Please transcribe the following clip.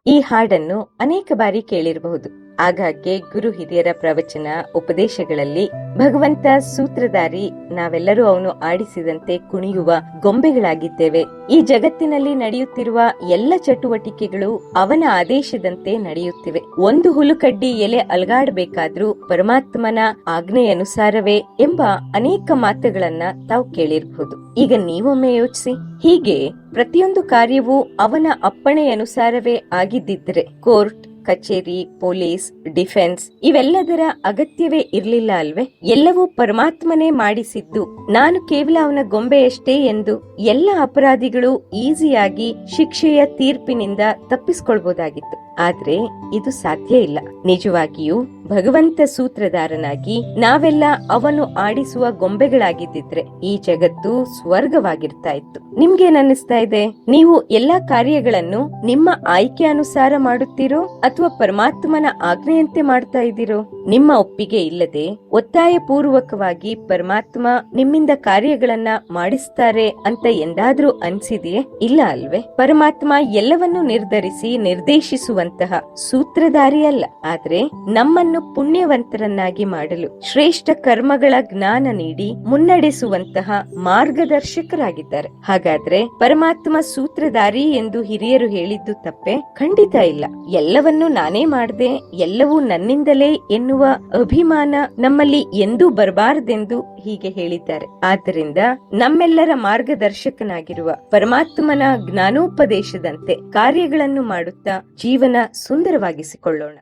ಈ ಹಾಡನ್ನು ಅನೇಕ ಬಾರಿ ಕೇಳಿರಬಹುದು. ಆಗಾಗ್ಗೆ ಗುರು ಹಿರಿಯರ ಪ್ರವಚನ ಉಪದೇಶಗಳಲ್ಲಿ ಭಗವಂತ ಸೂತ್ರಧಾರಿ, ನಾವೆಲ್ಲರೂ ಅವನು ಆಡಿಸಿದಂತೆ ಕುಣಿಯುವ ಗೊಂಬೆಗಳಾಗಿದ್ದೇವೆ. ಈ ಜಗತ್ತಿನಲ್ಲಿ ನಡೆಯುತ್ತಿರುವ ಎಲ್ಲ ಚಟುವಟಿಕೆಗಳು ಅವನ ಆದೇಶದಂತೆ ನಡೆಯುತ್ತಿವೆ. ಒಂದು ಹುಲುಕಡ್ಡಿ ಎಲೆ ಅಲಗಾಡಬೇಕಾದ್ರೂ ಪರಮಾತ್ಮನ ಆಜ್ಞೆಯನುಸಾರವೇ ಎಂಬ ಅನೇಕ ಮಾತುಗಳನ್ನ ತಾವು ಕೇಳಿರಬಹುದು. ಈಗ ನೀವೊಮ್ಮೆ ಯೋಚಿಸಿ, ಹೀಗೆ ಪ್ರತಿಯೊಂದು ಕಾರ್ಯವೂ ಅವನ ಅಪ್ಪಣೆಯನುಸಾರವೇ ಆಗಿದ್ದಿದ್ರೆ ಕೋರ್ಟ್, ಕಚೇರಿ, ಪೊಲೀಸ್, ಡಿಫೆನ್ಸ್ ಇವೆಲ್ಲದರ ಅಗತ್ಯವೇ ಇರ್ಲಿಲ್ಲ ಅಲ್ವೇ? ಎಲ್ಲವೂ ಪರಮಾತ್ಮನೇ ಮಾಡಿಸಿದ್ದು, ನಾನು ಕೇವಲ ಅವನ ಗೊಂಬೆಯಷ್ಟೇ ಎಂದು ಎಲ್ಲ ಅಪರಾಧಿಗಳು ಈಸಿಯಾಗಿ ಶಿಕ್ಷೆಯ ತೀರ್ಪಿನಿಂದ ತಪ್ಪಿಸಿಕೊಳ್ಬಹುದಾಗಿತ್ತು. ಆದ್ರೆ ಇದು ಸಾಧ್ಯ ಇಲ್ಲ. ನಿಜವಾಗಿಯೂ ಭಗವಂತ ಸೂತ್ರಧಾರನಾಗಿ ನಾವೆಲ್ಲ ಅವನು ಆಡಿಸುವ ಗೊಂಬೆಗಳಾಗಿದ್ದಿದ್ರೆ ಈ ಜಗತ್ತು ಸ್ವರ್ಗವಾಗಿರ್ತಾ ಇತ್ತು. ನಿಮ್ಗೇನನ್ನಿಸ್ತಾ ಇದೆ? ನೀವು ಎಲ್ಲಾ ಕಾರ್ಯಗಳನ್ನು ನಿಮ್ಮ ಆಯ್ಕೆ ಅನುಸಾರ ಮಾಡುತ್ತೀರೋ ಅಥವಾ ಪರಮಾತ್ಮನ ಆಜ್ಞೆಯಂತೆ ಮಾಡ್ತಾ ಇದ್ದೀರೋ? ನಿಮ್ಮ ಒಪ್ಪಿಗೆ ಇಲ್ಲದೆ ಒತ್ತಾಯ ಪೂರ್ವಕವಾಗಿ ಪರಮಾತ್ಮ ನಿಮ್ಮಿಂದ ಕಾರ್ಯಗಳನ್ನ ಮಾಡಿಸ್ತಾರೆ ಅಂತ ಎಂದಾದ್ರೂ ಅನ್ಸಿದೆಯೇ? ಇಲ್ಲ ಅಲ್ವೇ? ಪರಮಾತ್ಮ ಎಲ್ಲವನ್ನೂ ನಿರ್ಧರಿಸಿ ನಿರ್ದೇಶಿಸುವಂತಹ ಸೂತ್ರಧಾರಿಯಲ್ಲ. ಆದ್ರೆ ನಮ್ಮನ್ನು ಪುಣ್ಯವಂತರನ್ನಾಗಿ ಮಾಡಲು ಶ್ರೇಷ್ಠ ಕರ್ಮಗಳ ಜ್ಞಾನ ನೀಡಿ ಮುನ್ನಡೆಸುವಂತಹ ಮಾರ್ಗದರ್ಶಕರಾಗಿದ್ದಾರೆ. ಹಾಗಾದ್ರೆ ಪರಮಾತ್ಮ ಸೂತ್ರಧಾರಿ ಎಂದು ಹಿರಿಯರು ಹೇಳಿದ್ದು ತಪ್ಪೆ? ಖಂಡಿತ ಇಲ್ಲ. ಎಲ್ಲವನ್ನೂ ನಾನೇ ಮಾಡ್ದೆ, ಎಲ್ಲವೂ ನನ್ನಿಂದಲೇ ಎನ್ನುವ ಅಭಿಮಾನ ನಮ್ಮಲ್ಲಿ ಎಂದೂ ಬರಬಾರದೆಂದು ಹೀಗೆ ಹೇಳಿದ್ದಾರೆ. ಆದ್ದರಿಂದ ನಮ್ಮೆಲ್ಲರ ಮಾರ್ಗದರ್ಶಕನಾಗಿರುವ ಪರಮಾತ್ಮನ ಜ್ಞಾನೋಪದೇಶದಂತೆ ಕಾರ್ಯಗಳನ್ನು ಮಾಡುತ್ತಾ ಜೀವನ ಸುಂದರವಾಗಿಸಿಕೊಳ್ಳೋಣ.